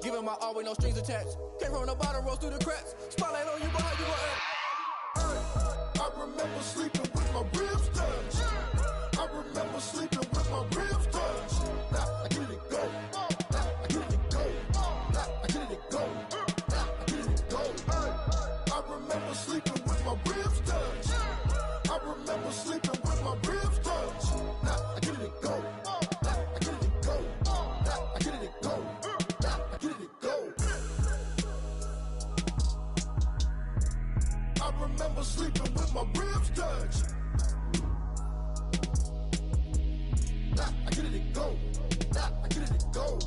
Giving my all with no strings attached. Came from the bottom, rose through the cracks. Spotlight on you, but how you gon' act? I remember sleeping with my ribs touched. I remember sleeping with my ribs touched. Now I get it go. Now I get it go. Now I get it go. Now I get it go. I remember sleeping with my ribs touched. I remember sleeping with my ribs touched. Now I get it go. Now I get it go. Now I get it go. Now I get it go. I remember sleeping with my ribs touched. Now I get it go. Now I get it go.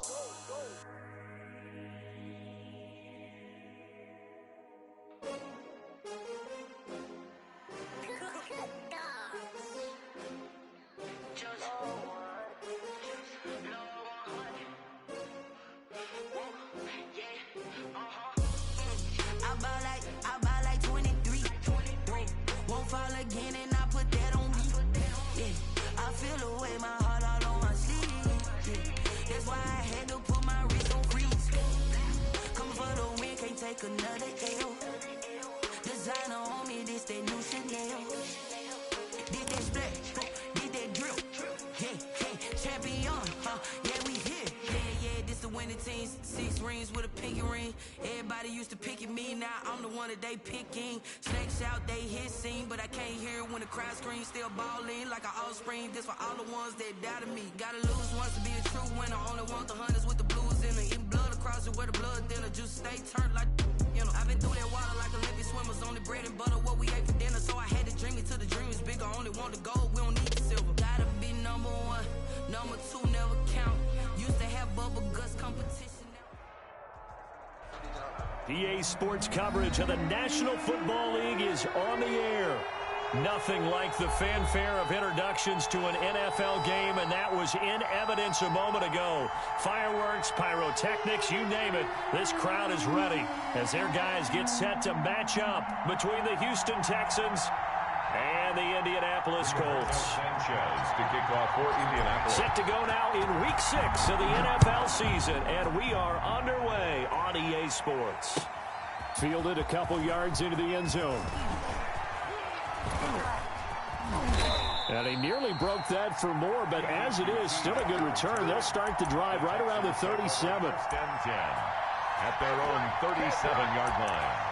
I buy like 23. Won't fall again and I put that on me. Yeah, I feel the way, my heart all on my sleeve. Yeah, that's why I had to put my wrist on freeze. Coming for the win, can't take another L. Designer on me, this that new Chanel. Did that splash, did that drip. Yeah, champion, yeah, we here. Yeah, this the winning team. 6 rings with a pinky ring. Everybody used to pick at me, now I'm the one that they picking. Snakes out, they hissing, but I can't hear it when the crowd screams. Still balling like an offspring. This for all the ones that doubted me. Gotta lose once to be a true winner. Only want the hunters with the blues in it. Eating blood across it where the blood thinner. Juice stay turned like, you know. I've been through that water like Olympic swimmers. Only bread and butter, what we ate for dinner. So I had to dream it till the dream is bigger. Only want the gold, we don't need the silver. Gotta be number 1, number 2 never count. Used to have bubble guts competition. EA Sports coverage of the National Football League is on the air. Nothing like the fanfare of introductions to an NFL game, and that was in evidence a moment ago. Fireworks, pyrotechnics, you name it. This crowd is ready as their guys get set to match up between the Houston Texans and the Indianapolis Colts. Sanchez to kick off for Indianapolis. Set to go now in Week 6 of the NFL season, and we are underway on EA Sports. Fielded a couple yards into the end zone. And he nearly broke that for more, but as it is, still a good return. They'll start the drive right around the 37. 10-10 at their own 37-yard line.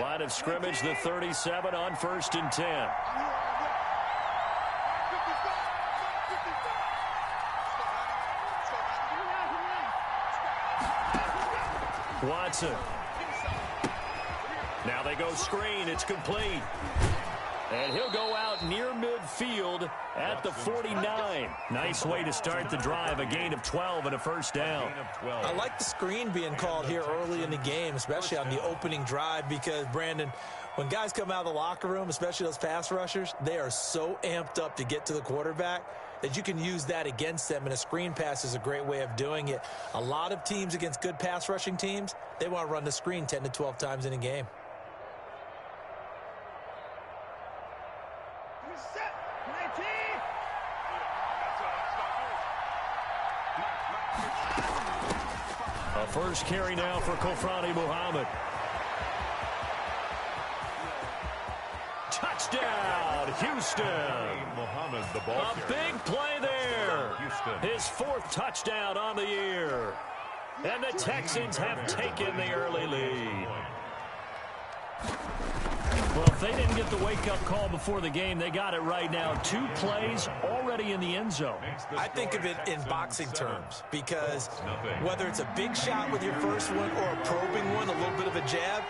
Line of scrimmage, the 37 on 1st and 10. Watson. Now they go screen. It's complete. And he'll go out near midfield at the 49. Nice way to start the drive. A gain of 12 and a first down. I like the screen being called here early in the game, especially on the opening drive, because, Brandon, when guys come out of the locker room, especially those pass rushers, they are so amped up to get to the quarterback that you can use that against them, and a screen pass is a great way of doing it. A lot of teams against good pass rushing teams, they want to run the screen 10 to 12 times in a game. A first carry now for Kofrani Muhammad. Touchdown, Houston. Muhammad, the ball A big play there. His 4th touchdown on the year. And the Texans have taken the early lead. Well, if they didn't get the wake-up call before the game, they got it right now. 2 plays already in the end zone. I think of it in boxing terms, because whether it's a big shot with your first one or a probing one, a little bit of a jab,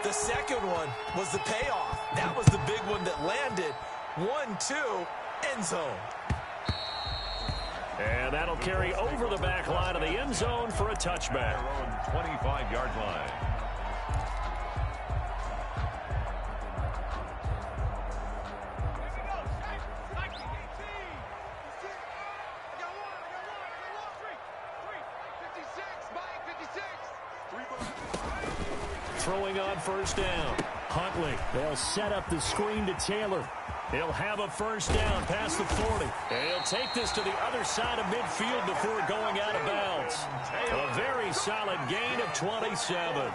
the second one was the payoff. That was the big one that landed. 1-2, end zone. And that'll carry over the back line of the end zone for a touchback. 25-yard line. Throwing on first down. Huntley, they'll set up the screen to Taylor. He'll have a first down past the 40. And he'll take this to the other side of midfield before going out of bounds. A very solid gain of 27.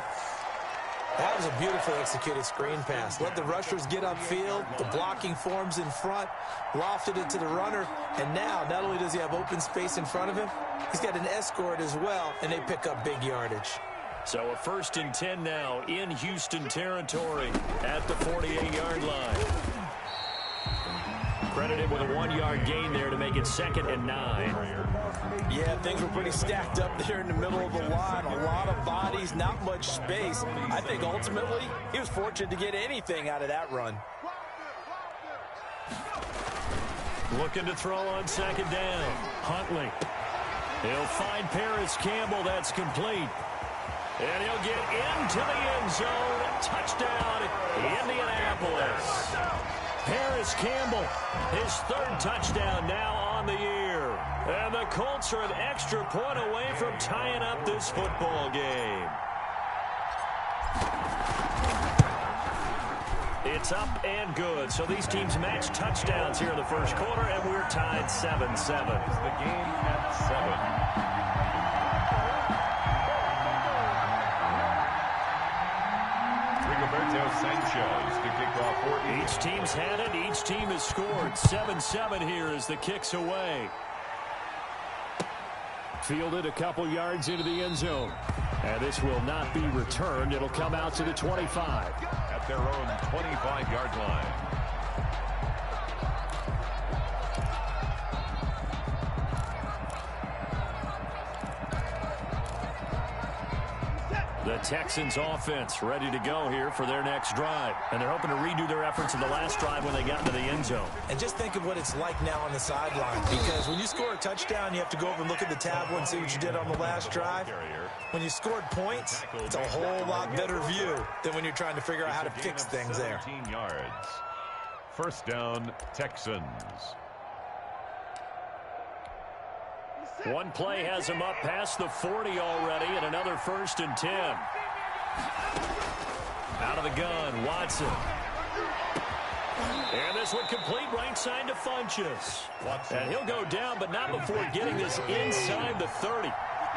That was a beautifully executed screen pass. Let the rushers get upfield. The blocking forms in front. Lofted it to the runner. And now, not only does he have open space in front of him, he's got an escort as well, and they pick up big yardage. So a 1st and 10 now in Houston territory at the 48-yard line. Credited with a 1-yard gain there to make it 2nd and 9. Yeah, things were pretty stacked up there in the middle of the line. A lot of bodies, not much space. I think ultimately he was fortunate to get anything out of that run. Looking to throw on 2nd down. Huntley. He'll find Paris Campbell. That's complete. And he'll get into the end zone. Touchdown, Indianapolis. Paris Campbell, his 3rd touchdown now on the year. And the Colts are an extra point away from tying up this football game. It's up and good. So these teams match touchdowns here in the first quarter, and we're tied 7-7. The game at 7. Roberto Sanchez to kick off for each team's had it. Each team has scored. 7-7 here as the kick's away. Fielded a couple yards into the end zone. And this will not be returned. It'll come out to the 25. At their own 25-yard line. The Texans offense ready to go here for their next drive. And they're hoping to redo their efforts in the last drive when they got into the end zone. And just think of what it's like now on the sideline. Because when you score a touchdown, you have to go over and look at the tableau and see what you did on the last drive. When you scored points, it's a whole lot better view than when you're trying to figure out how to fix things there. 17 yards. First down, Texans. One play has him up past the 40 already, and another 1st and 10. Out of the gun, Watson. And this one complete right side to Funchess. And he'll go down, but not before getting this inside the 30.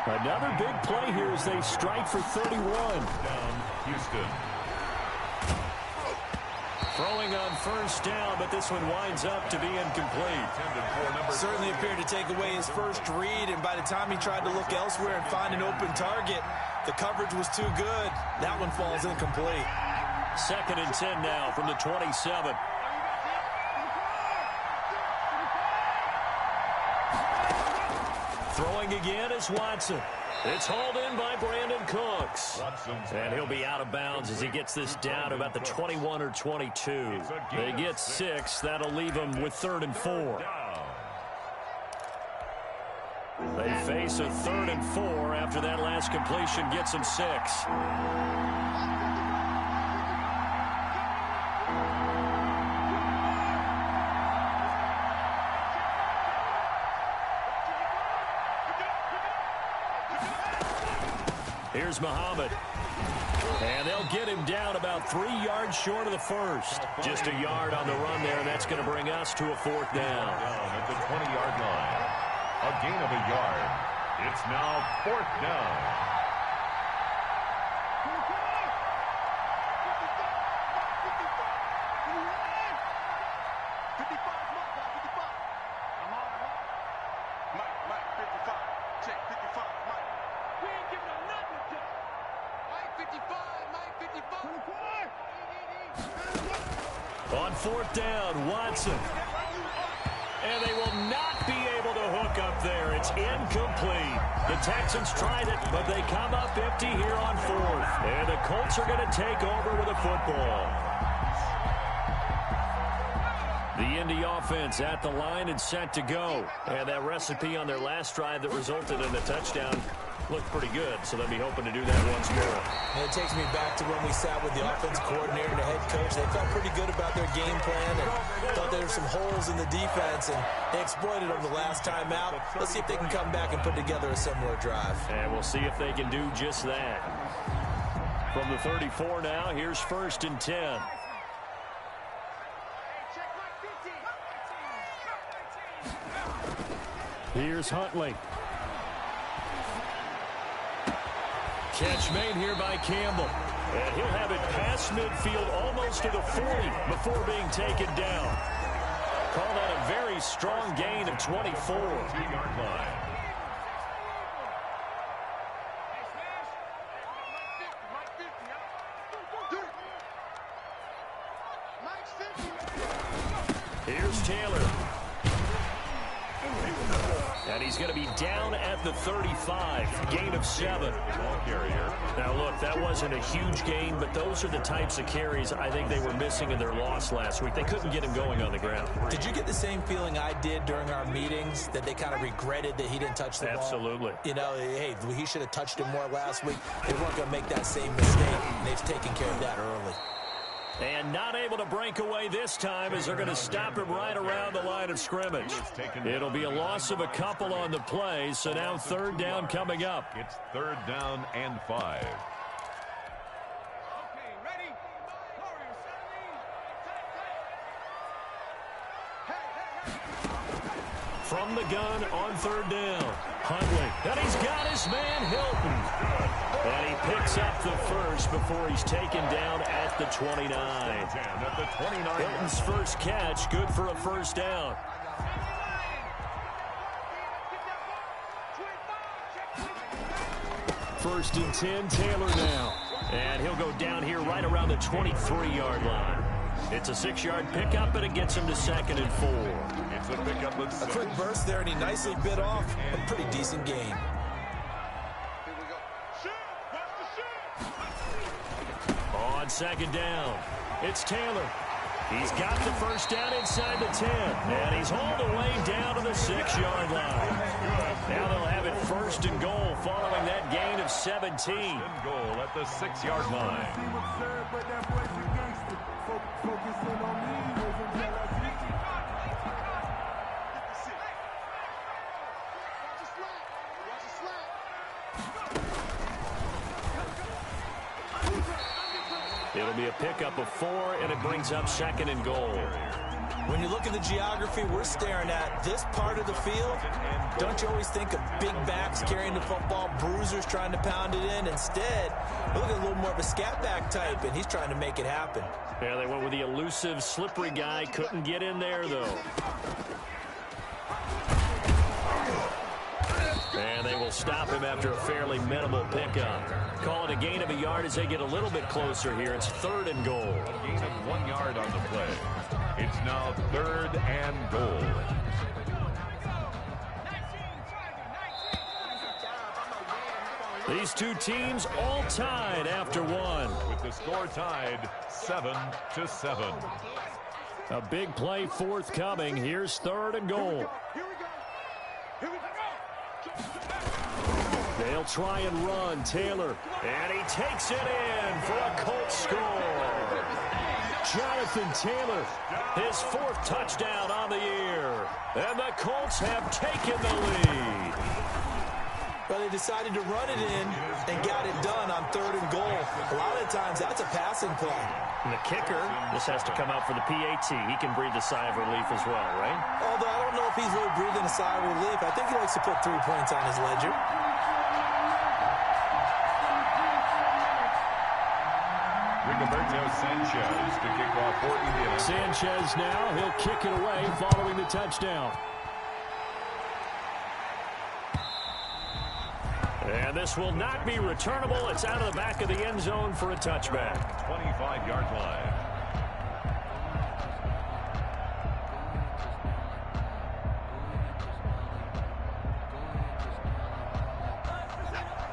Another big play here as they strike for 31. Down, Houston. Throwing on first down, but this one winds up to be incomplete. Certainly appeared to take away his first read, and by the time he tried to look elsewhere and find an open target, the coverage was too good. That one falls incomplete. 2nd and 10 now from the 27. Throwing again is Watson. It's hauled in by Brandon Cooks. And he'll be out of bounds as he gets this down to about the 21 or 22. They get 6. That'll leave them with 3rd and 4. They face a 3rd and 4 after that last completion gets them 6. Here's Muhammad. And they'll get him down about 3 yards short of the first. Just a yard on the run there, and that's going to bring us to a 4th down. At the 20-yard line. A gain of a yard. It's now 4th down. On 4th down, Watson. And they will not be able to hook up there. It's incomplete. The Texans tried it, but they come up empty here on 4th. And the Colts are going to take over with a football. The Indy offense at the line and set to go. And that recipe on their last drive that resulted in a touchdown looked pretty good, so they'll be hoping to do that once more. And it takes me back to when we sat with the offense coordinator and the head coach. They felt pretty good about their game plan and thought there were some holes in the defense, and they exploited them the last time out. Let's see if they can come back and put together a similar drive. And we'll see if they can do just that. From the 34 now, here's 1st and 10. Here's Huntley. Catch made here by Campbell. And he'll have it past midfield almost to the 40 before being taken down. Call that a very strong gain of 24. 2-yard line. Here's Taylor. And he's going to be down at the 35. Gain of 7. Ball carrier. Now, look, that wasn't a huge gain, but those are the types of carries I think they were missing in their loss last week. They couldn't get him going on the ground. Did you get the same feeling I did during our meetings, that they kind of regretted that he didn't touch the ball? Absolutely. You know, hey, he should have touched him more last week. They weren't going to make that same mistake, and they've taken care of that early. And not able to break away this time as they're going to stop him right around the line of scrimmage. It'll be a loss of a couple on the play, so now 3rd down coming up. It's 3rd down and 5. From the gun on 3rd down, Huntley. And he's got his man Hilton. And he picks up the first before he's taken down at the 29. At the 29. Hilton's first catch, good for a 1st down. First and 10, Taylor now. And he'll go down here right around the 23-yard line. It's a 6-yard pickup, and it gets him to 2nd and 4. It's a pickup of 6. A quick burst there, and he nicely bit off a pretty decent gain. On 2nd down, it's Taylor. He's got the 1st down inside the 10, and he's hauled away down to the 6-yard line. Now they'll have it 1st and goal following that gain of 17. And goal at the 6-yard line. It'll be a pickup of 4, and it brings up 2nd and goal. When you look at the geography we're staring at, this part of the field, don't you always think of big backs carrying the football, bruisers trying to pound it in? Instead, look at a little more of a scat back type, and he's trying to make it happen. Yeah, they went with the elusive, slippery guy. Couldn't get in there, though. And they will stop him after a fairly minimal pickup. Call it a gain of a yard as they get a little bit closer here. It's 3rd and goal. A gain of 1 yard on the play. It's now 3rd and goal. These two teams all tied after 1. With the score tied 7-7. A big play forthcoming. Here's 3rd and goal. They'll try and run. Taylor. And he takes it in for a Colts score. Jonathan Taylor, his 4th touchdown on the year. And the Colts have taken the lead. Well, they decided to run it in and got it done on 3rd and goal. A lot of times, that's a passing play. And the kicker, this has to come out for the PAT. He can breathe a sigh of relief as well, right? Although I don't know if he's really breathing a sigh of relief. I think he likes to put 3 points on his ledger. Rigoberto Sanchez to kick off for Indiana. Sanchez now, he'll kick it away following the touchdown. And this will not be returnable. It's out of the back of the end zone for a touchback. 25-yard line.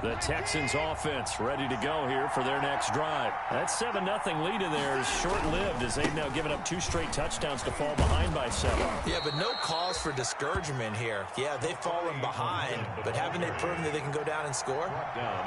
The Texans offense ready to go here for their next drive. That 7-0 lead in there is short-lived as they've now given up 2 straight touchdowns to fall behind by 7. Yeah, but no cause for discouragement here. Yeah, they've fallen behind, but haven't they proven that they can go down and score?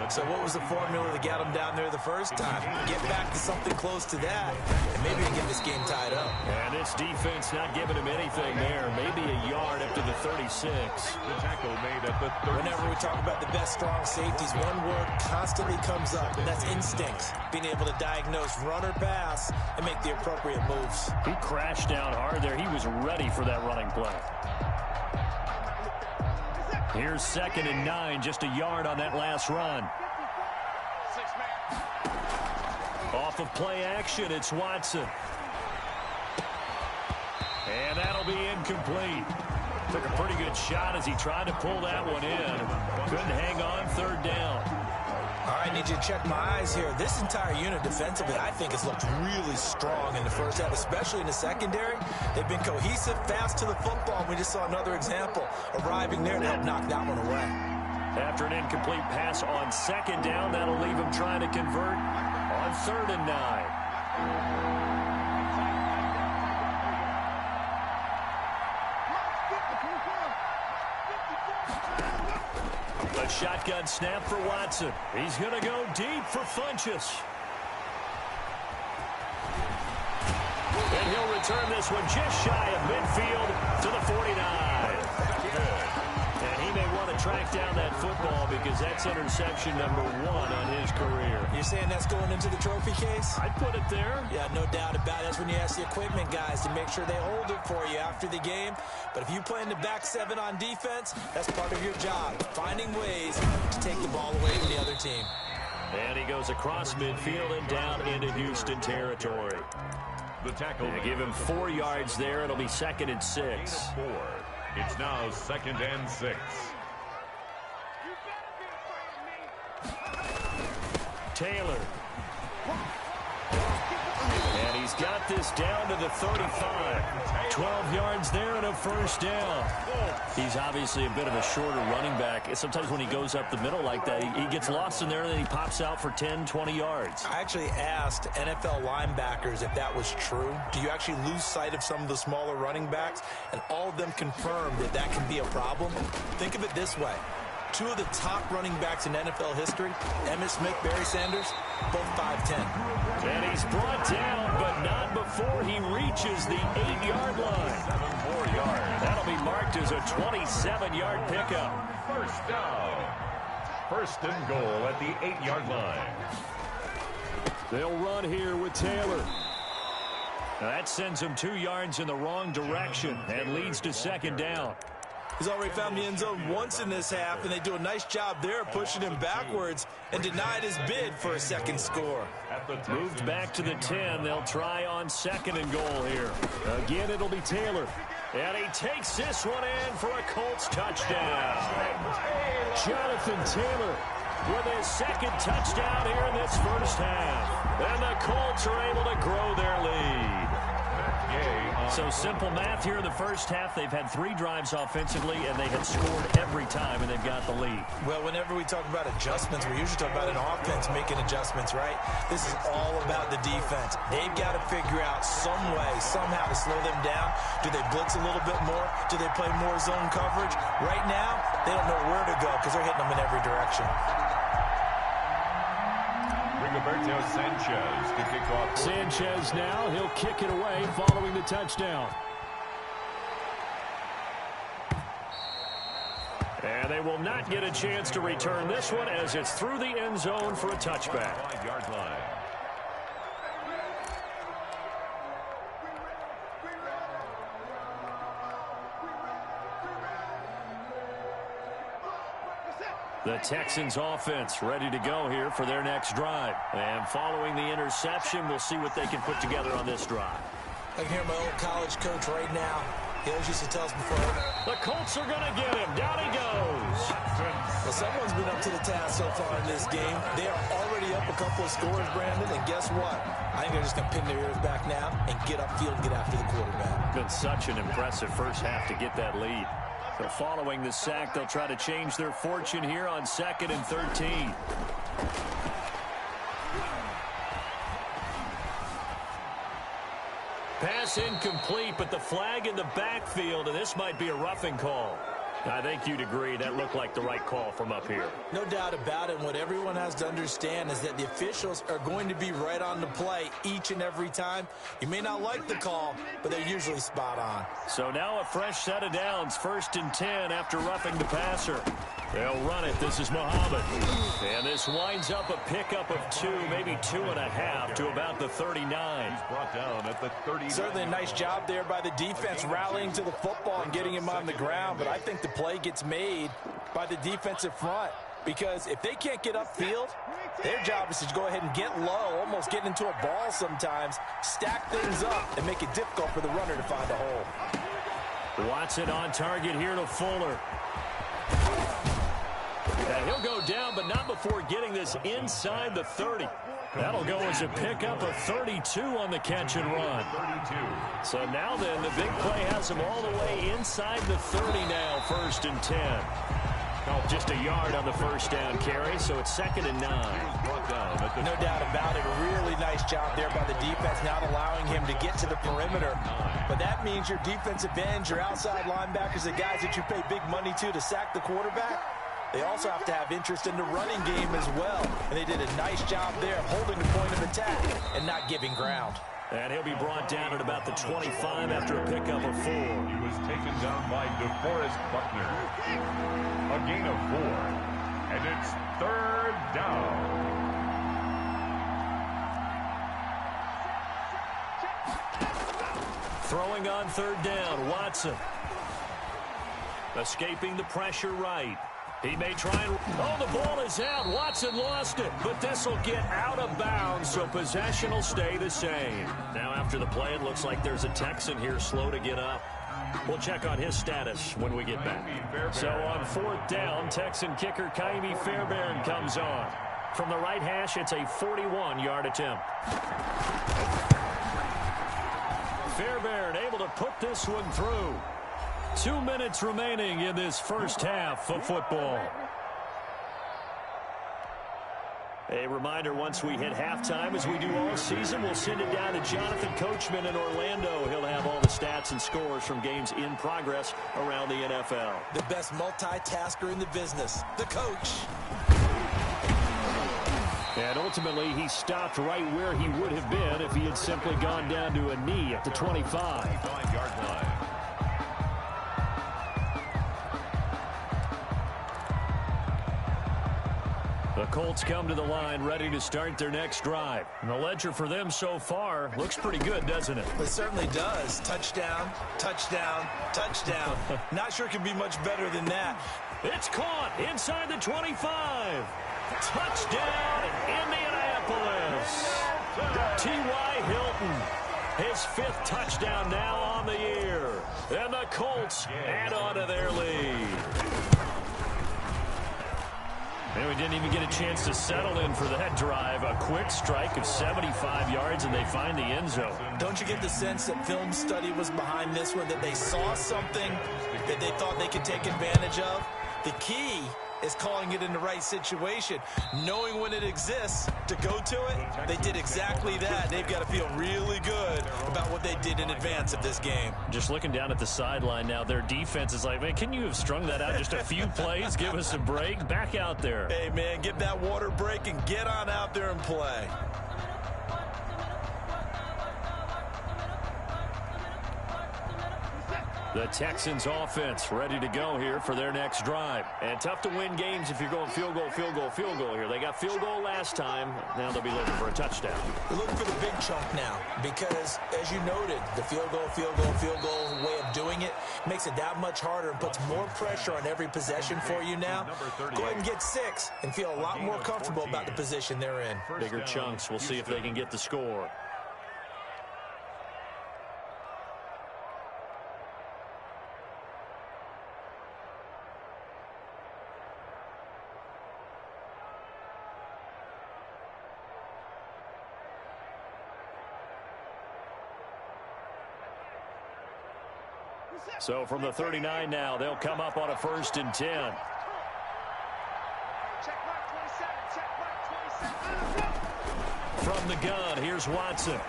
So what was the formula that got them down there the first time? Get back to something close to that, and maybe get this game tied up. And this defense not giving him anything there. Maybe a yard up to the 36. The tackle made at the 36. Whenever we talk about the best strong safety safeties, one word constantly comes up, and that's instincts. Being able to diagnose run or pass and make the appropriate moves. He crashed down hard there. He was ready for that running play. Here's 2nd and 9, just a yard on that last run. Off of play action, it's Watson. And that'll be incomplete. Took a pretty good shot as he tried to pull that one in. Couldn't hang on, 3rd down. All right, I need you to check my eyes here. This entire unit defensively, I think, has looked really strong in the first half, especially in the secondary. They've been cohesive, fast to the football. We just saw another example arriving there to help knock that one away. After an incomplete pass on 2nd down, that'll leave him trying to convert on 3rd and 9. A shotgun snap for Watson. He's going to go deep for Funchess. And he'll return this one just shy of midfield to the 49. And he may want to track down that football because that's interception number 1 on his career. You're saying that's going into the trophy case? I'd put it there. Yeah, no doubt about it. That's when you ask the equipment guys to make sure they hold it for you after the game. But if you play in the back 7 on defense, that's part of your job, finding ways to take the ball away from the other team. And he goes across midfield and down into Houston territory. The tackle. They give him 4 yards there. It'll be 2nd and 6. It's now 2nd and 6. Taylor. And he's got this down to the 35. 12 yards there and a 1st down. He's obviously a bit of a shorter running back. Sometimes when he goes up the middle like that, he gets lost in there and then he pops out for 10, 20 yards. I actually asked NFL linebackers if that was true. Do you actually lose sight of some of the smaller running backs? And all of them confirmed that that can be a problem. Think of it this way. 2 of the top running backs in NFL history, Emmitt Smith, Barry Sanders, both 5'10". And he's brought down, but not before he reaches the 8-yard line. 4 yards. That'll be marked as a 27-yard pickup. 1st down. 1st and goal at the 8-yard line. They'll run here with Taylor. Now that sends him 2 yards in the wrong direction and leads to 2nd down. He's already found the end zone once in this half, and they do a nice job there pushing him backwards and denied his bid for a 2nd score. Moved back to the 10. They'll try on 2nd and goal here. Again, it'll be Taylor. And he takes this one in for a Colts touchdown. Jonathan Taylor with his 2nd touchdown here in this first half. And the Colts are able to grow their lead. So simple math here in the first half. They've had 3 drives offensively, and they had scored every time, and they've got the lead. Well, whenever we talk about adjustments, we usually talk about an offense making adjustments, right? This is all about the defense. They've got to figure out some way, somehow to slow them down. Do they blitz a little bit more? Do they play more zone coverage? Right now, they don't know where to go because they're hitting them in every direction. Rigoberto Sanchez to kick off. Sanchez now, he'll kick it away following the touchdown. And they will not get a chance to return this one as it's through the end zone for a touchback. 5-yard line. The Texans offense ready to go here for their next drive. And following the interception, we'll see what they can put together on this drive. I can hear my old college coach right now. He always used to tell us before. The Colts are going to get him. Down he goes. Well, someone's been up to the task so far in this game. They are already up a couple of scores, Brandon, and guess what? I think they're just going to pin their ears back now and get upfield and get after the quarterback. Been such an impressive first half to get that lead. So following the sack, they'll try to change their fortune here on 2nd and 13. Pass incomplete, but the flag in the backfield, and this might be a roughing call. I think you'd agree that looked like the right call from up here. No doubt about it. What everyone has to understand is that the officials are going to be right on the play each and every time. You may not like the call, but they're usually spot on. So now a fresh set of downs, 1st and 10 after roughing the passer. They'll run it. This is Muhammad. And this winds up a pickup of 2, maybe 2.5 to about the 39. He's brought down at the 39. Certainly a nice job there by the defense rallying to the football and getting him on the ground. But I think the play gets made by the defensive front. Because if they can't get upfield, their job is to go ahead and get low, almost get into a ball sometimes, stack things up, and make it difficult for the runner to find a hole. Watson on target here to Fuller. And he'll go down, but not before getting this inside the 30. That'll go as a pickup of 32 on the catch and run. 32. So now then, the big play has him all the way inside the 30 now, 1st and 10. Oh, just a yard on the first down carry, so it's 2nd and 9. No doubt about it. Really nice job there by the defense, not allowing him to get to the perimeter. But that means your defensive ends, your outside linebackers, the guys that you pay big money to sack the quarterback, they also have to have interest in the running game as well. And they did a nice job there of holding the point of attack and not giving ground. And he'll be brought down at about the 25 after a pickup of 4. He was taken down by DeForest Buckner. A gain of 4. And it's 3rd down. Throwing on 3rd down, Watson. Escaping the pressure right. He may try and... Oh, the ball is out. Watson lost it. But this will get out of bounds, so possession will stay the same. Now after the play, it looks like there's a Texan here slow to get up. We'll check on his status when we get back. So on 4th down, Texan kicker Kaimi Fairbairn comes on. From the right hash, it's a 41-yard attempt. Fairbairn able to put this one through. 2 minutes remaining in this first half of football. A reminder, once we hit halftime, as we do all season, we'll send it down to Jonathan Coachman in Orlando. He'll have all the stats and scores from games in progress around the NFL. The best multitasker in the business, the coach. And ultimately, he stopped right where he would have been if he had simply gone down to a knee at the 25. 9-yard line. The Colts come to the line ready to start their next drive. And the ledger for them so far looks pretty good, doesn't it? It certainly does. Touchdown, touchdown, touchdown. Not sure it can be much better than that. It's caught inside the 25. Touchdown, Indianapolis. T.Y. Hilton, his 5th touchdown now on the year. And the Colts add on to their lead. And we didn't even get a chance to settle in for that drive. A quick strike of 75 yards, and they find the end zone. Don't you get the sense that film study was behind this one, that they saw something that they thought they could take advantage of? The key is calling it in the right situation, knowing when it exists to go to it. They did exactly that. They've got to feel really good about what they did in advance of this game. Just looking down at the sideline now, their defense is like, man, can you have strung that out just a few plays? Give us a break. Back out there. Hey, man, get that water break and get on out there and play. The Texans offense ready to go here for their next drive. And tough to win games if you're going field goal, field goal, field goal here. They got field goal last time. Now they'll be looking for a touchdown. They're looking for the big chunk now because, as you noted, the field goal, field goal, field goal way of doing it makes it that much harder and puts more pressure on every possession for you now. Go ahead and get 6 and feel a lot more comfortable about the position they're in. Bigger chunks. We'll see if they can get the score. So from the 39 now, they'll come up on a 1st and 10. From the gun, here's Watson.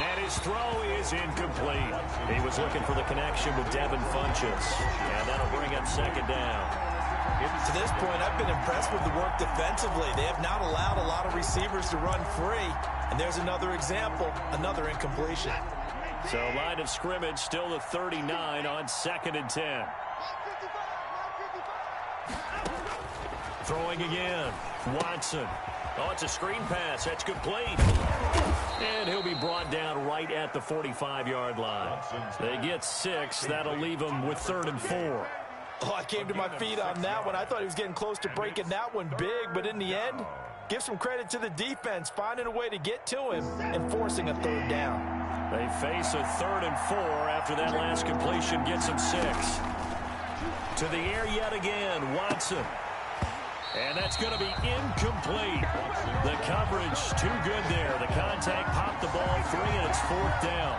And his throw is incomplete. He was looking for the connection with Devin Funchess. And that'll bring up 2nd down. To this point, I've been impressed with the work defensively. They have not allowed a lot of receivers to run free. And there's another example, another incompletion. So line of scrimmage still the 39 on 2nd and 10. Throwing again. Watson. Oh, it's a screen pass. That's complete. And he'll be brought down right at the 45-yard line. They get 6. That'll leave them with 3rd and 4. Oh, I came to my feet on that one. I thought he was getting close to breaking that one big, but in the end, give some credit to the defense, finding a way to get to him and forcing a 3rd down. They face a 3rd and 4 after that last completion gets them 6. To the air yet again, Watson. And that's going to be incomplete. The coverage too good there. The contact popped the ball free, and it's 4th down.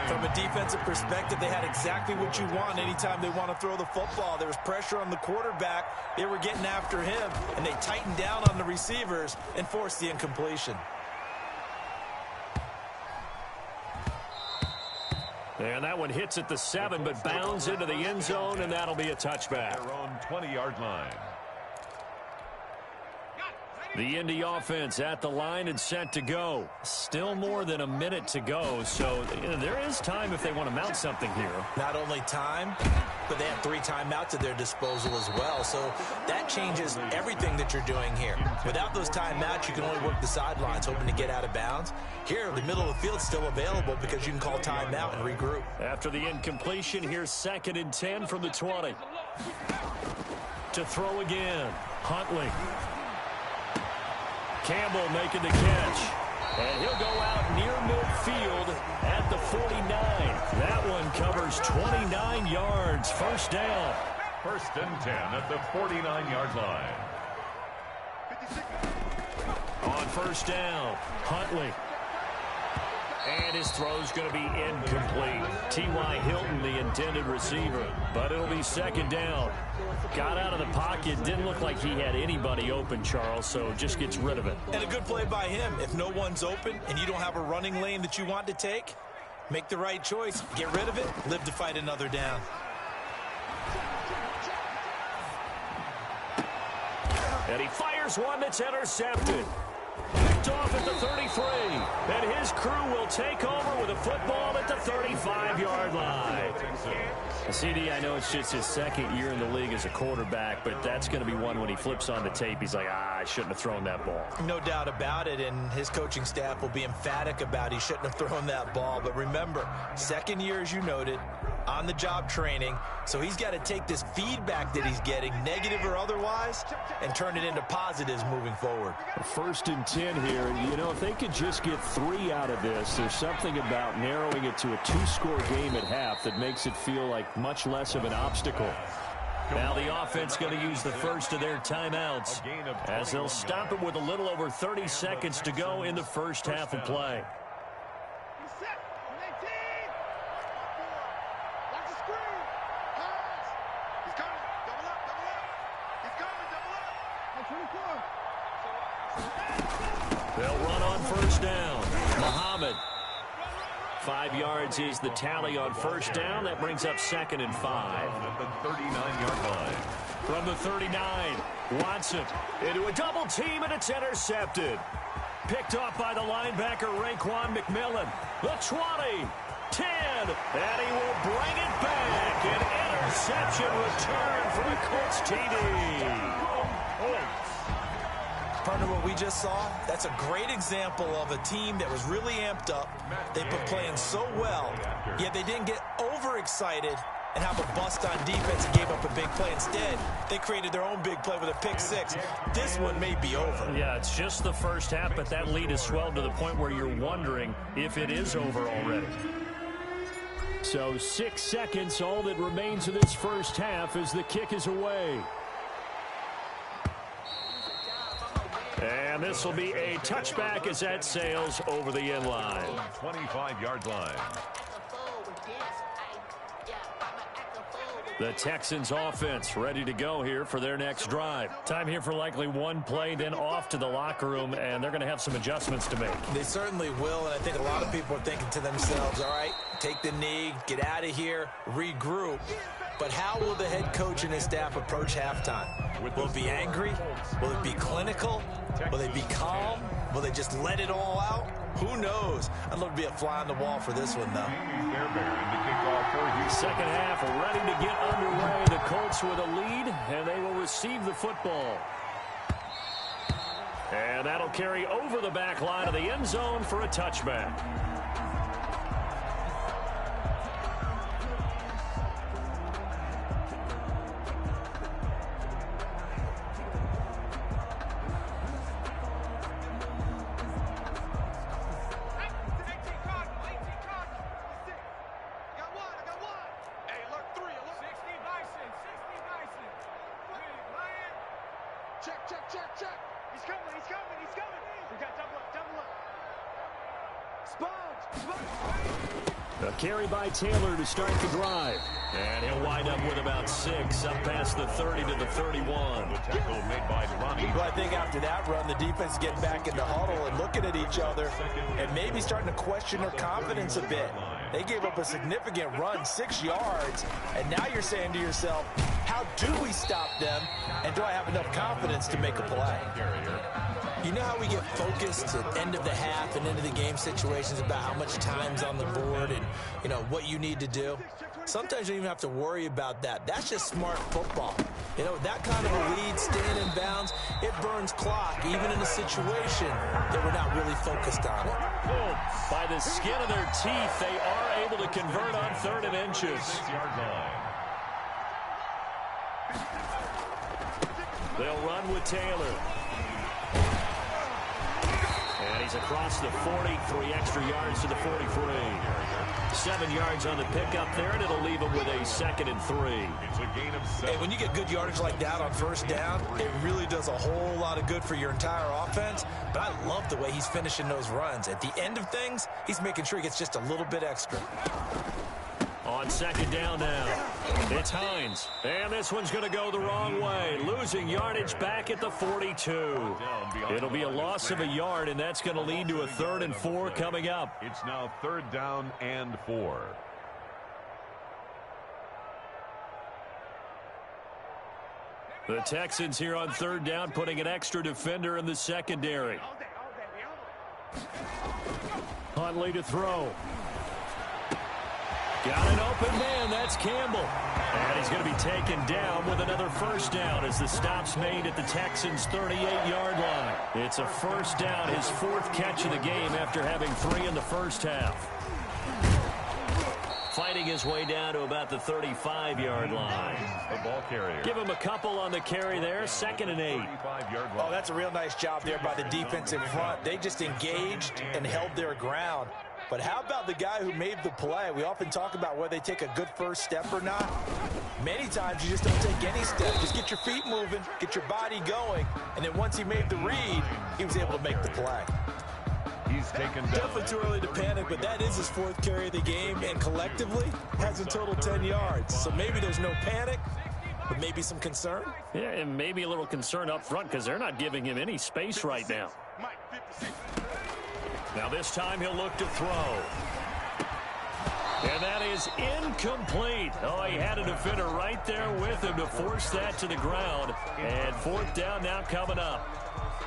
From a defensive perspective, they had exactly what you want anytime they want to throw the football. There was pressure on the quarterback. They were getting after him, and they tightened down on the receivers and forced the incompletion. And that one hits at the 7, but bounds into the end zone, and that'll be a touchback. Their own 20-yard line. The Indy offense at the line and set to go. Still more than a minute to go, so there is time if they want to mount something here. Not only time, but they have 3 timeouts at their disposal as well, so that changes everything that you're doing here. Without those timeouts, you can only work the sidelines, hoping to get out of bounds. Here, the middle of the field's still available because you can call timeout and regroup. After the incompletion, here's 2nd and 10 from the 20. To throw again, Huntley. Campbell making the catch. And he'll go out near midfield at the 49. That one covers 29 yards. 1st down. 1st and 10 at the 49-yard line. On 1st down, Huntley. And his throw's going to be incomplete. T.Y. Hilton, the intended receiver. But it'll be 2nd down. Got out of the pocket. Didn't look like he had anybody open, Charles, so just gets rid of it. And a good play by him. If no one's open and you don't have a running lane that you want to take, make the right choice. Get rid of it. Live to fight another down. And he fires one that's intercepted. Picked off at the 33. And his crew will take over with a football at the 35-yard line. CD, I know it's just his 2nd year in the league as a quarterback, but that's going to be one when he flips on the tape. He's like, I shouldn't have thrown that ball. No doubt about it, and his coaching staff will be emphatic about he shouldn't have thrown that ball. But remember, 2nd year, as you noted, on-the-job training, so he's got to take this feedback that he's getting, negative or otherwise, and turn it into positives moving forward. 1st and 10 here, and you know, if they could just get 3 out of this, there's something about narrowing it to a 2-score game at half that makes it feel like much less of an obstacle. Now the offense going to use the first of their timeouts as they'll stop it with a little over 30 seconds to go in the 1st half of play. They'll run on 1st down. Muhammad. 5 yards is the tally on 1st down. That brings up 2nd and 5. At the 39-yard line. From the 39, Watson into a double team, and it's intercepted. Picked off by the linebacker, Raekwon McMillan. The 20, 10, and he will bring it back. An interception return for the Colts TD. Partner, what we just saw, that's a great example of a team that was really amped up. They've been playing so well, yet they didn't get overexcited and have a bust on defense and gave up a big play. Instead, they created their own big play with a pick 6. This one may be over. Yeah, it's just the 1st half, but that lead has swelled to the point where you're wondering if it is over already. So 6 seconds, all that remains of this 1st half as the kick is away. And this will be a touchback as that sails over the end line. 25-yard line. The Texans offense ready to go here for their next drive. Time here for likely one play, then off to the locker room, and they're going to have some adjustments to make. They certainly will, and I think a lot of people are thinking to themselves, all right, take the knee, get out of here, regroup. But how will the head coach and his staff approach halftime? Will it be angry? Will it be clinical? Will they be calm? Will they just let it all out? Who knows? I'd love to be a fly on the wall for this one, though. Second half ready to get underway. The Colts with a lead, and they will receive the football. And that'll carry over the back line of the end zone for a touchback. Check. He's coming. We got double up. A carry by Taylor to start the drive. And he'll wind up with about 6, up past the 30 to the 31. The tackle made by Ronnie. Well, I think after that run, the defense is getting back in the huddle and looking at each other and maybe starting to question their confidence a bit. They gave up a significant run, 6 yards, and now you're saying to yourself, how do we stop them, and do I have enough confidence to make a play? You know how we get focused at end of the half and into the game situations about how much time's on the board and, you know, what you need to do? Sometimes you don't even have to worry about that. That's just smart football. You know, that kind of a lead, staying in bounds, it burns clock, even in a situation that we're not really focused on it. By the skin of their teeth, they are able to convert on 3rd and inches. They'll run with Taylor. And he's across the 40, 3 extra yards to the 43. 7 yards on the pickup there, and it'll leave him with a 2nd and 3. It's a gain of 7. Hey, when you get good yardage like that on 1st down, it really does a whole lot of good for your entire offense. But I love the way he's finishing those runs. At the end of things, he's making sure he gets just a little bit extra. On 2nd down now, it's Hines. And this one's going to go the wrong way. Losing yardage back at the 42. It'll be a loss of a yard, and that's going to lead to a 3rd and 4 coming up. It's now 3rd down and 4. The Texans here on 3rd down, putting an extra defender in the secondary. Huntley to throw. Got an open man. That's Campbell. And he's going to be taken down with another 1st down as the stop's made at the Texans' 38-yard line. It's a 1st down, his 4th catch of the game after having 3 in the 1st half. Fighting his way down to about the 35-yard line. The ball carrier. Give him a couple on the carry there. 2nd and 8. Oh, that's a real nice job there by the defense in front. They just engaged and held their ground. But how about the guy who made the play? We often talk about whether they take a good first step or not. Many times you just don't take any step. Just get your feet moving, get your body going, and then once he made the read, he was able to make the play. He's taken down. Definitely too early to panic, but that is his 4th carry of the game, and collectively has a total 10 yards. So maybe there's no panic, but maybe some concern. Yeah, and maybe a little concern up front because they're not giving him any space right now. Now this time he'll look to throw. And that is incomplete. Oh, he had a defender right there with him to force that to the ground. And 4th down now coming up.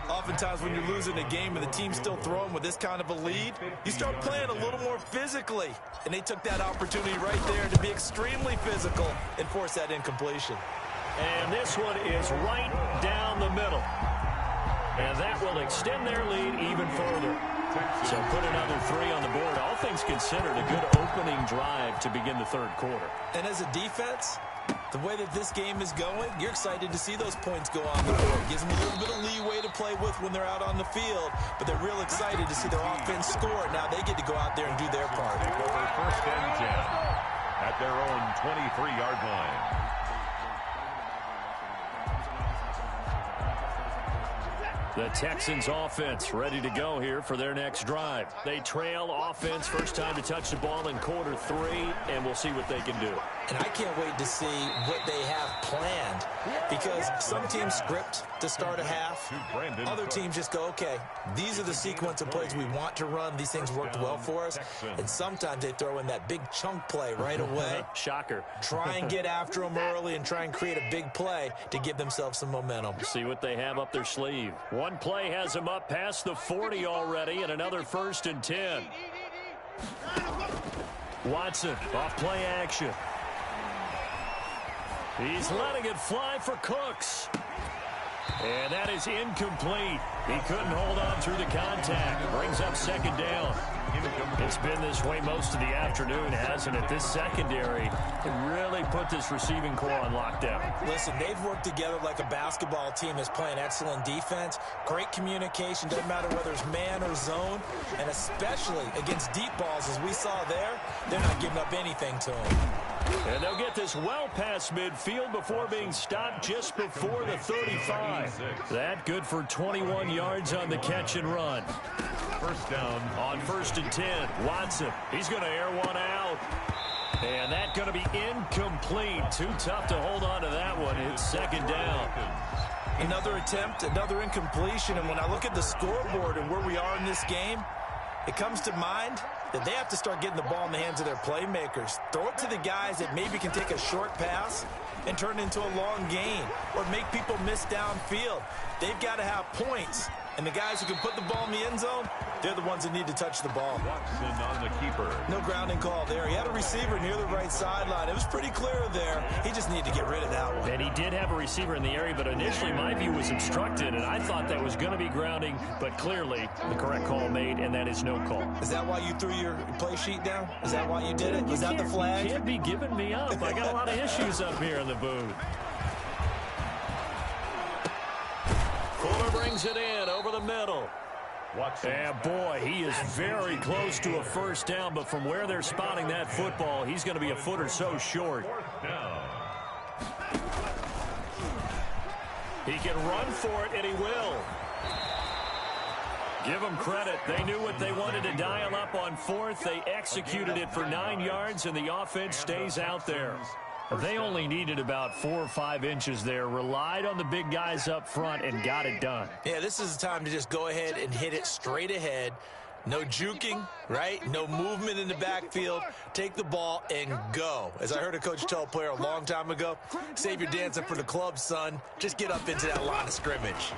Oftentimes when you're losing a game and the team's still throwing with this kind of a lead, you start playing a little more physically. And they took that opportunity right there to be extremely physical and force that incompletion. And this one is right down the middle. And that will extend their lead even further. So put another 3 on the board. All things considered, a good opening drive to begin the 3rd quarter. And as a defense, the way that this game is going, you're excited to see those points go on the board. Gives them a little bit of leeway to play with when they're out on the field, but they're real excited to see their offense score. Now they get to go out there and do their part. Over 1st and 10 at their own 23-yard line. The Texans offense ready to go here for their next drive. They trail offense, first time to touch the ball in quarter 3, and we'll see what they can do. And I can't wait to see what they have planned, because some teams script to start a half. Other teams just go, okay, these are the sequence of plays we want to run. These things worked well for us. And sometimes they throw in that big chunk play right away. Shocker. Try and get after them early and try and create a big play to give themselves some momentum. See what they have up their sleeve. One play has them up past the 40 already, and another 1st and 10. Watson off play action. He's letting it fly for Cooks. And that is incomplete. He couldn't hold on through the contact. Brings up 2nd down. It's been this way most of the afternoon, hasn't it? This secondary can really put this receiving core on lockdown. Listen, they've worked together like a basketball team that's playing excellent defense. Great communication, doesn't matter whether it's man or zone. And especially against deep balls, as we saw there, they're not giving up anything to them. And they'll get this well past midfield before being stopped just before the 35. That good for 21 yards on the catch and run. First down on 1st and 10. Watson, he's going to air one out. And that's going to be incomplete. Too tough to hold on to that one. It's 2nd down. Another attempt, another incompletion. And when I look at the scoreboard and where we are in this game, it comes to mind that they have to start getting the ball in the hands of their playmakers. Throw it to the guys that maybe can take a short pass and turn it into a long gain or make people miss downfield. They've got to have points. And the guys who can put the ball in the end zone, they're the ones that need to touch the ball. Watson on the keeper. No grounding call there. He had a receiver near the right sideline. It was pretty clear there. He just needed to get rid of that one. And he did have a receiver in the area, but initially my view was obstructed, and I thought that was going to be grounding, but clearly the correct call made, and that is no call. Is that why you threw your play sheet down? Is that why you did it? Was that the flag? You can't be giving me up. I got a lot of issues up here in the booth. Fuller brings it in over the middle. And boy, he is very close to a 1st down, but from where they're spotting that football, he's going to be a foot or so short. He can run for it, and he will. Give them credit. They knew what they wanted to dial up on 4th. They executed it for 9 yards, and the offense stays out there. They only needed about 4 or 5 inches there, relied on the big guys up front, and got it done. Yeah, this is the time to just go ahead and hit it straight ahead. No juking, right? No movement in the backfield. Take the ball and go. As I heard a coach tell a player a long time ago, save your dancing for the club, son. Just get up into that line of scrimmage.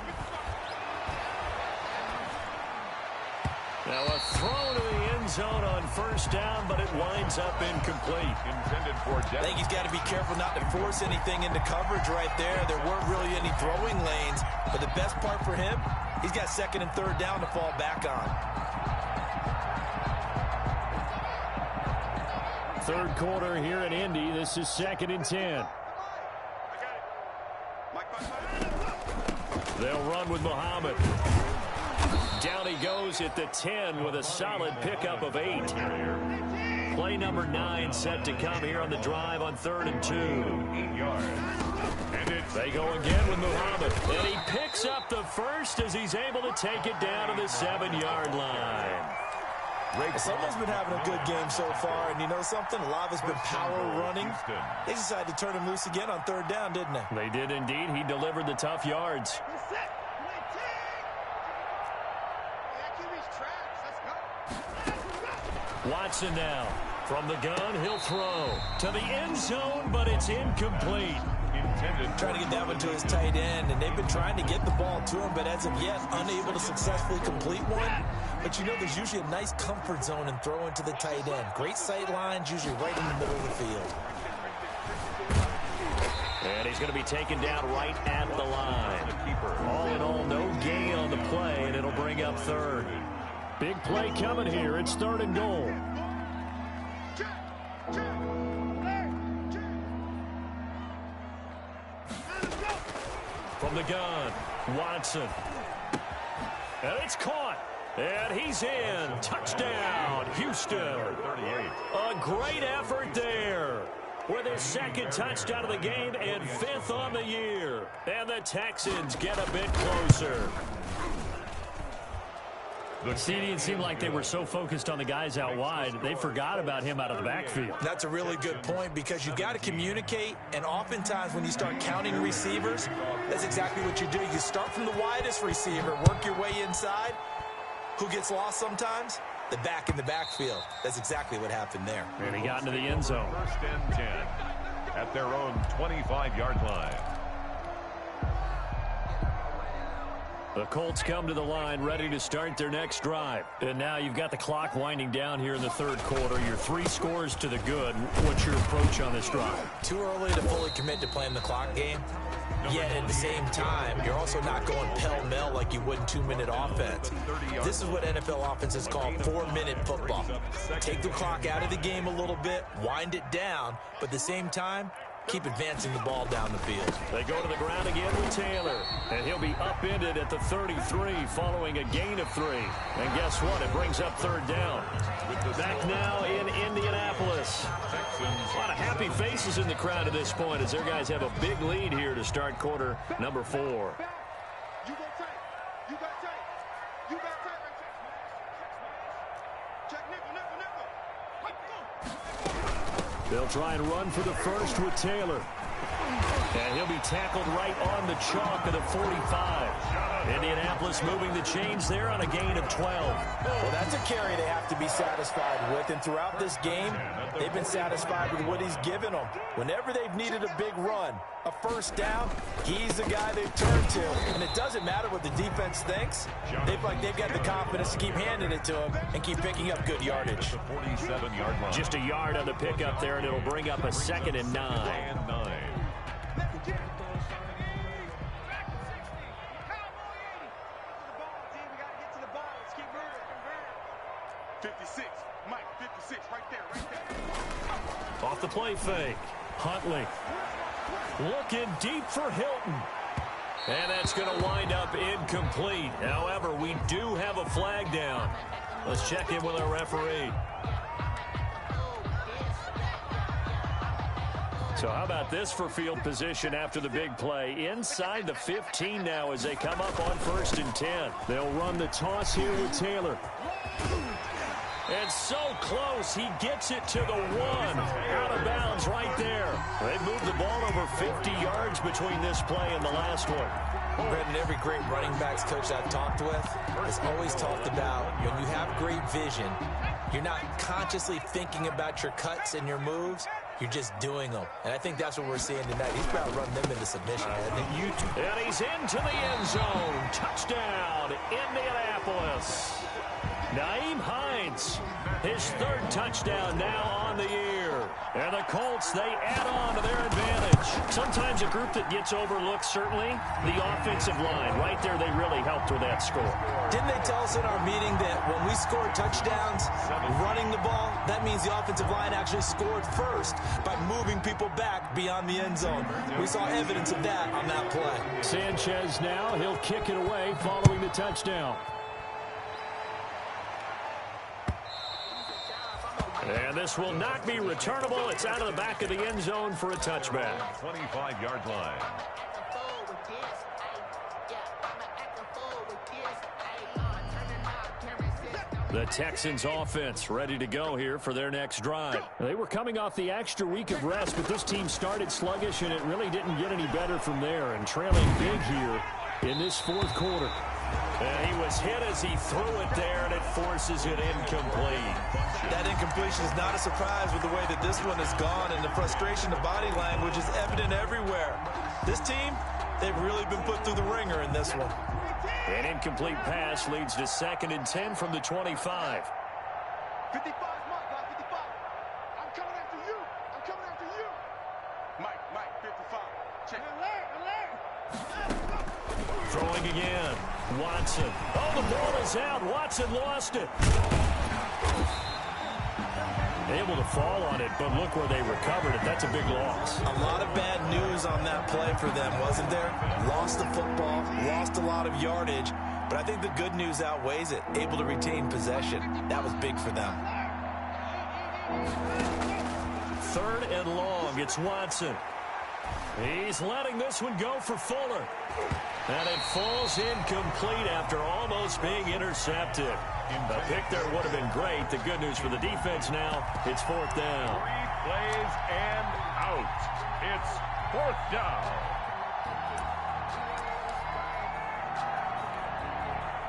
Now a throw to the end zone on 1st down, but it winds up incomplete. Intended for I think he's got to be careful not to force anything into coverage right there. There weren't really any throwing lanes, but the best part for him, he's got 2nd and 3rd down to fall back on. 3rd quarter here in Indy. This is 2nd and 10. They'll run with Muhammad. Down he goes at the 10 with a solid pickup of 8. Play number 9 set to come here on the drive on 3rd and 2. 8 yards. And they go again with Muhammad. And he picks up the 1st as he's able to take it down to the 7-yard line. Someone's been having a good game so far, and you know something? A lot of it's been power running. They decided to turn him loose again on 3rd down, didn't they? They did indeed. He delivered the tough yards. Watson now. From the gun, he'll throw to the end zone, but it's incomplete. Trying to get that one to his tight end, and they've been trying to get the ball to him, but as of yet, unable to successfully complete one. But you know there's usually a nice comfort zone in throwing to the tight end. Great sight lines, usually right in the middle of the field. And he's going to be taken down right at the line. All in all, no gain on the play, and it'll bring up 3rd. Big play coming here. It's 3rd and goal. From the gun, Watson. And it's caught. And he's in. Touchdown, Houston. A great effort there. With his 2nd touchdown of the game and 5th on the year. And the Texans get a bit closer. It seemed like they were so focused on the guys out wide, they forgot about him out of the backfield. That's a really good point because you got to communicate, and oftentimes when you start counting receivers, that's exactly what you do. You start from the widest receiver, work your way inside. Who gets lost sometimes? The back in the backfield. That's exactly what happened there. And he got into the end zone. First and 10 at their own 25-yard line. The Colts come to the line ready to start their next drive. And now you've got the clock winding down here in the third quarter. You're 3 scores to the good. What's your approach on this drive? Too early to fully commit to playing the clock game. Yet at the same time, you're also not going pell-mell like you would in 2-minute offense. This is what NFL offenses call 4-minute football. Take the clock out of the game a little bit, wind it down, but at the same time, keep advancing the ball down the field. They go to the ground again with Taylor, and he'll be upended at the 33 following a gain of 3. And guess what? It brings up third down. Back now in Indianapolis. A lot of happy faces in the crowd at this point as their guys have a big lead here to start quarter number 4. You got tight. You got tight. You got tight right there. Check nickel. They'll try and run for the first with Taylor. And he'll be tackled right on the chalk of the 45. Indianapolis moving the chains there on a gain of 12. Well, that's a carry they have to be satisfied with. And throughout this game, they've been satisfied with what he's given them. Whenever they've needed a big run, a first down, he's the guy they've turned to. And it doesn't matter what the defense thinks. They feel like they've got the confidence to keep handing it to him and keep picking up good yardage. 47-yard line. Just a yard on the pickup there, and it'll bring up a 2nd and 9. 56, Mike, 56, right there. Off the play fake. Huntley looking deep for Hilton. And that's going to wind up incomplete. However, we do have a flag down. Let's check in with our referee. So how about this for field position after the big play? Inside the 15 now as they come up on 1st and 10. They'll run the toss here with Taylor. And so close, he gets it to the 1. Out of bounds right there. They moved the ball over 50 yards between this play and the last one. Brendan, every great running backs coach I've talked with has always talked about when you have great vision, you're not consciously thinking about your cuts and your moves. You're just doing them. And I think that's what we're seeing tonight. He's about to run them into submission. And he's into the end zone. Touchdown, Indianapolis. Nyheim Hines, his 3rd touchdown now on the year. And the Colts, they add on to their advantage. Sometimes a group that gets overlooked, certainly, the offensive line. Right there, they really helped with that score. Didn't they tell us in our meeting that when we scored touchdowns running the ball, that means the offensive line actually scored first by moving people back beyond the end zone? We saw evidence of that on that play. Sanchez now, he'll kick it away following the touchdown. And this will not be returnable. It's out of the back of the end zone for a touchback. 25-yard line. The Texans offense ready to go here for their next drive. They were coming off the extra week of rest, but this team started sluggish, and it really didn't get any better from there. And trailing big here in this 4th quarter. And he was hit as he threw it there, and it forces it incomplete. That incompletion is not a surprise with the way that this one has gone, and the frustration, the body language is evident everywhere. This team, they've really been put through the ringer in this one. An incomplete pass leads to 2nd and 10 from the 25. 55, Mike, 55. I'm coming after you. I'm coming after you. Mike, 55. Check. Alert. Throwing again. Watson. Oh, the ball is out. Watson lost it. Able to fall on it, but look where they recovered it. That's a big loss. A lot of bad news on that play for them, wasn't there? Lost the football, lost a lot of yardage, but I think the good news outweighs it. Able to retain possession. That was big for them. 3rd and long. It's Watson. He's letting this one go for Fuller. And it falls incomplete after almost being intercepted. A pick there would have been great. The good news for the defense now, it's 4th down. 3 plays and out. It's 4th down.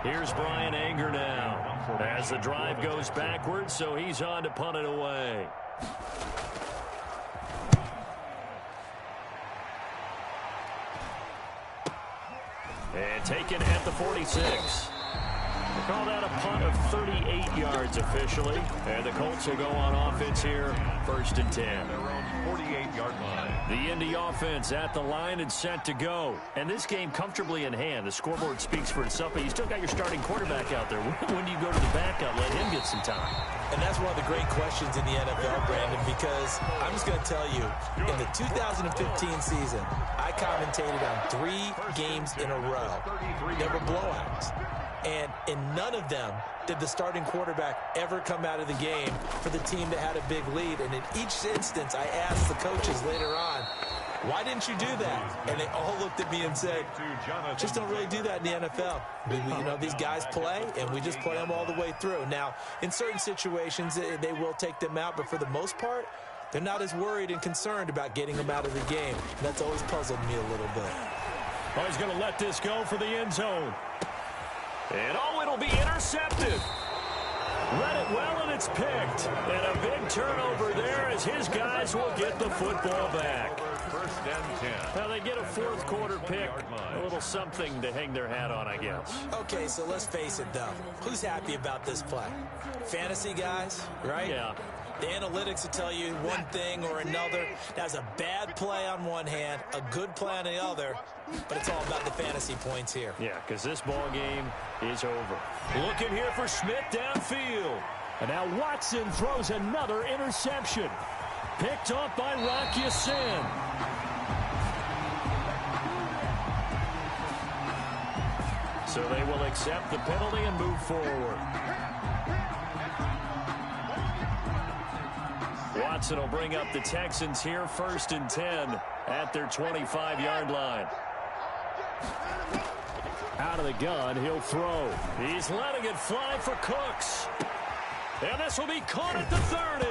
Here's Brian Anger now as the drive goes backwards, so he's on to punt it away. And taken at the 46. They call that a punt of 38 yards officially. And the Colts will go on offense here, 1st and 10. Their own 48-yard line. The Indy offense at the line and set to go. And this game comfortably in hand. The scoreboard speaks for itself, but you still got your starting quarterback out there. When do you go to the backup? Let him get some time. And that's one of the great questions in the NFL, Brandon, because I'm just going to tell you, in the 2015 season, I commentated on 3 games in a row. There were blowouts. And in none of them did the starting quarterback ever come out of the game for the team that had a big lead. And in each instance, I asked the coaches later on, why didn't you do that? And they all looked at me and said, just don't really do that in the NFL. You know, these guys play, and we just play them all the way through. Now, in certain situations, they will take them out, but for the most part, they're not as worried and concerned about getting them out of the game. And that's always puzzled me a little bit. Oh, he's going to let this go for the end zone. And it'll be intercepted. Read it well, and it's picked. And a big turnover there as his guys will get the football back. 1st and 10. Now they get a 4th quarter pick. A little something to hang their hat on, I guess. Okay, so let's face it, though. Who's happy about this play? Fantasy guys, right? Yeah. The analytics will tell you one thing or another. That's a bad play on one hand, a good play on the other, but it's all about the fantasy points here. Yeah, because this ball game is over. Looking here for Schmidt downfield. And now Watson throws another interception. Picked off by Rock Ya-Sin. So they will accept the penalty and move forward. Watson will bring up the Texans here, 1st and 10 at their 25-yard line. Out of the gun, he'll throw. He's letting it fly for Cooks. And this will be caught at the 30.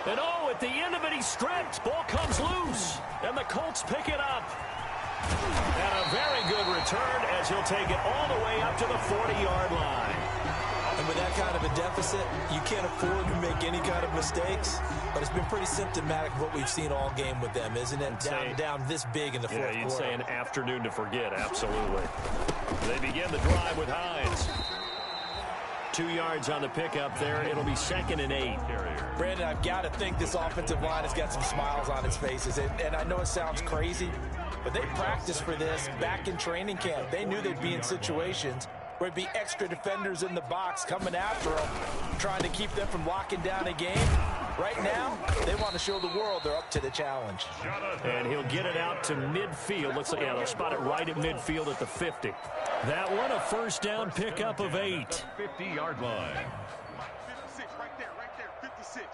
And at the end of it, he's stripped. Ball comes loose. And the Colts pick it up. And a very good return as he'll take it all the way up to the 40-yard line. And with that kind of a deficit, you can't afford to make any kind of mistakes. But it's been pretty symptomatic of what we've seen all game with them, isn't it? Down this big in the 4th quarter. Yeah, you'd say an afternoon to forget, absolutely. They begin the drive with Hines. 2 yards on the pickup there. It'll be 2nd and 8. Brandon, I've got to think this offensive line has got some smiles on its faces. And I know it sounds crazy, but they practiced for this back in training camp. They knew they'd be in situations where it'd be extra defenders in the box coming after them, trying to keep them from locking down a game. Right now, they want to show the world they're up to the challenge. And he'll get it out to midfield. Looks like, they'll spot it right at midfield at the 50. That one, a 1st down pickup of 8. 50-yard line. 56, right there, 56.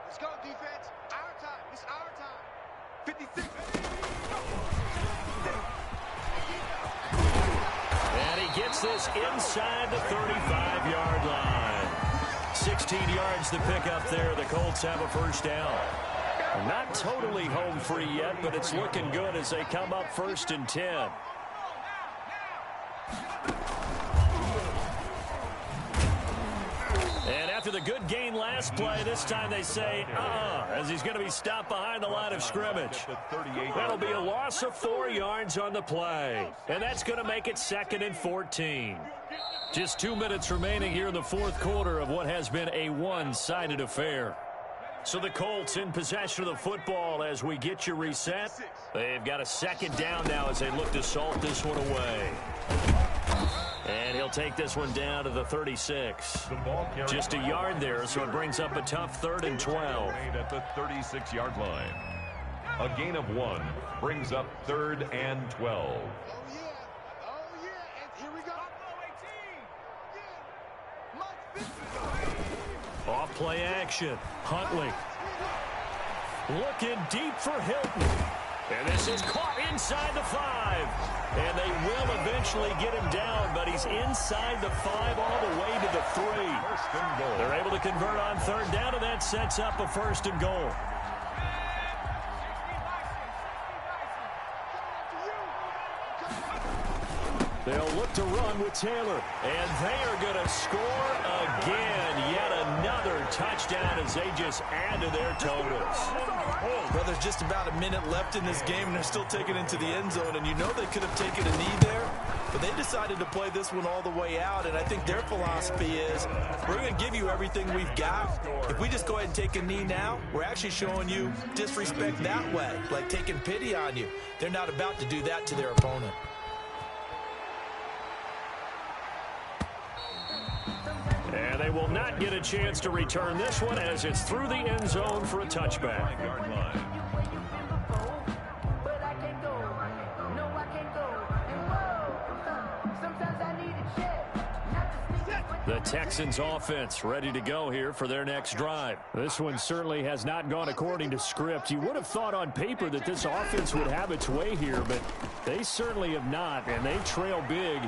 Let's go, defense. Our time. It's our time. 56. And he gets this inside the 35-yard line. 16 yards to pick up there. The Colts have a 1st down. Not totally home free yet, but it's looking good as they come up 1st and 10. And after the good gain last play, this time they say, as he's going to be stopped behind the line of scrimmage. That'll be a loss of 4 yards on the play. And that's going to make it 2nd and 14. Just 2 minutes remaining here in the 4th quarter of what has been a one-sided affair. So the Colts in possession of the football as we get you reset. They've got a 2nd down now as they look to salt this one away. And he'll take this one down to the 36. Just a yard there, so it brings up a tough 3rd and 12. At the 36-yard line. A gain of 1 brings up 3rd and 12. Oh, yeah, and here we go. Off play action. Huntley. Looking deep for Hilton. And this is caught inside the 5. And they will eventually get him down, but he's inside the 5 all the way to the 3. They're able to convert on third down, and that sets up a 1st and goal. They'll look to run with Taylor. And they are going to score again. Yet another touchdown as they just add to their totals. Well, there's just about a minute left in this game, and they're still taking it into the end zone. And you know they could have taken a knee there, but they decided to play this one all the way out. And I think their philosophy is, we're going to give you everything we've got. If we just go ahead and take a knee now, we're actually showing you disrespect that way, like taking pity on you. They're not about to do that to their opponent. And they will not get a chance to return this one as it's through the end zone for a touchback. The Texans offense ready to go here for their next drive. This one certainly has not gone according to script. You would have thought on paper that this offense would have its way here, but they certainly have not, and they trail big.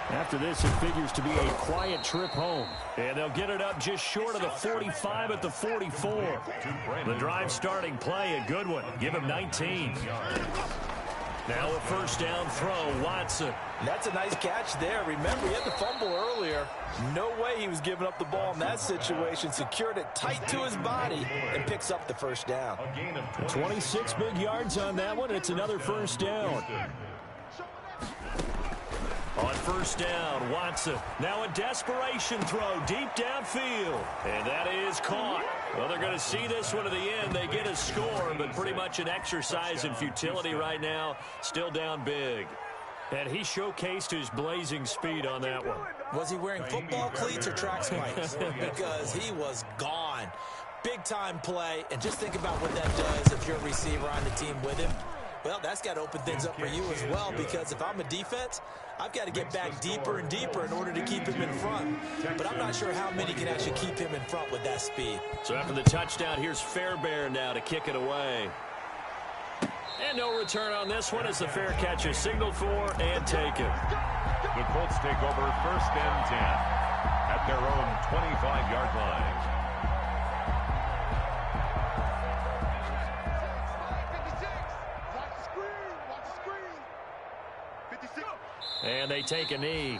After this, it figures to be a quiet trip home. And they'll get it up just short of the 45 at the 44. The drive starting play, a good one. Give him 19. Now a 1st down throw, Watson. That's a nice catch there. Remember, he had the fumble earlier. No way he was giving up the ball in that situation. Secured it tight to his body and picks up the 1st down. 26 big yards on that one. It's another 1st down. On 1st down, Watson. Now a desperation throw deep downfield. And that is caught. Well, they're going to see this one to the end. They get a score, but pretty much an exercise in futility right now. Still down big. And he showcased his blazing speed on that one. Was he wearing football cleats or track spikes? Because he was gone. Big-time play. And just think about what that does if you're a receiver on the team with him. Well, that's got to open things up for you as well, because if I'm a defense, I've got to get back deeper and deeper in order to keep him in front. But I'm not sure how many can actually keep him in front with that speed. So after the touchdown, here's Fairbairn now to kick it away. And no return on this one as the fair catch is signaled for and taken. The Colts take over 1st and 10 at their own 25-yard line. And they take a knee.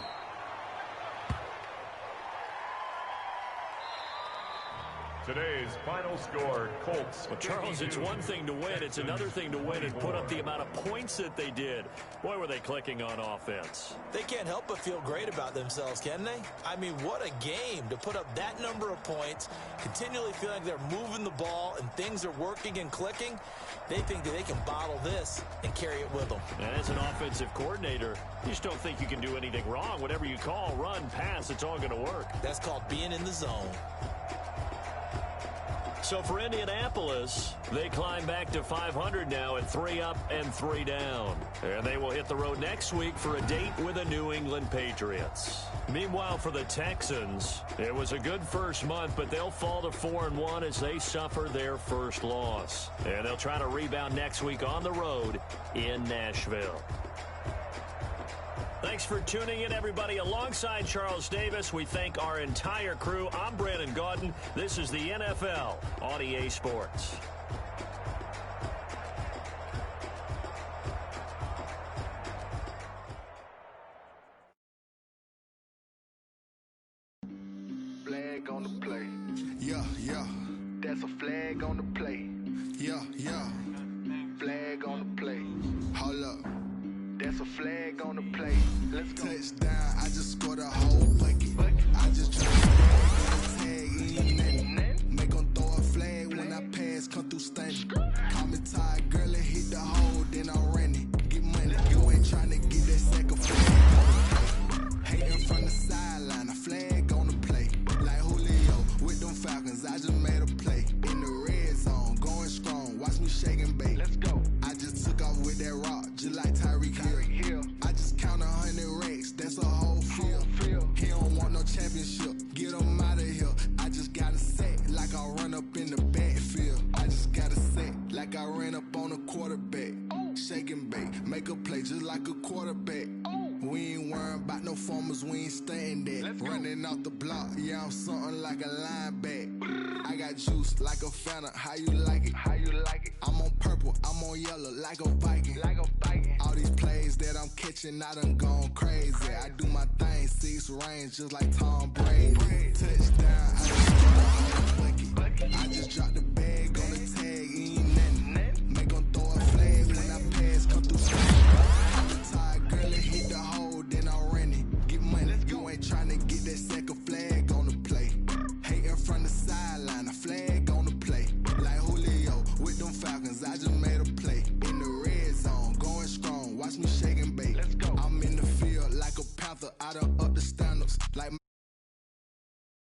Today's final score, Colts. Well, Charles, it's one thing to win. It's another thing to win and put up the amount of points that they did. Boy, were they clicking on offense. They can't help but feel great about themselves, can they? I mean, what a game to put up that number of points, continually feeling like they're moving the ball and things are working and clicking. They think that they can bottle this and carry it with them. And as an offensive coordinator, you just don't think you can do anything wrong. Whatever you call, run, pass, it's all going to work. That's called being in the zone. So for Indianapolis, they climb back to 500 now at 3 up and 3 down. And they will hit the road next week for a date with the New England Patriots. Meanwhile, for the Texans, it was a good first month, but they'll fall to 4-1 as they suffer their first loss. And they'll try to rebound next week on the road in Nashville. Thanks for tuning in, everybody. Alongside Charles Davis, we thank our entire crew. I'm Brandon Gaudin. This is the NFL on EA Sports. Flag on the play. Yeah, yeah. That's a flag on the play. Yeah, yeah. Flag on the play. Hold up. That's a flag on the play. Let's go. Touchdown, I just scored a whole bucket. I just tried to tag in nothing. Make them throw a flag when I pass, come through stunning. Call me tired, girl, and hit the hole, then I'm running. Get money, you ain't trying to get that second flag. Hating from the sideline, a flag on the play. Like Julio with them Falcons, I just made a play. In the red zone, going strong, watch me shake and bake. Let's go. I just took off with that rock, just like Tyreek Hill. I just count 100 racks, that's a whole field. He don't want no championship, get him out of here. I just got to set like I run up in the backfield. I just got to set like I ran up on a quarterback. shake and bake. Make a play just like a quarterback. We ain't worrying about no formers, we ain't staying there. Running off the block, yeah, I'm something like a linebacker. I got juice like a Fanta, how you like it? How you like it? I'm on purple, I'm on yellow like a Viking. All these plays that I'm catching, I done gone crazy. I do my thing, 6 range just like Tom Brady. Touchdown, I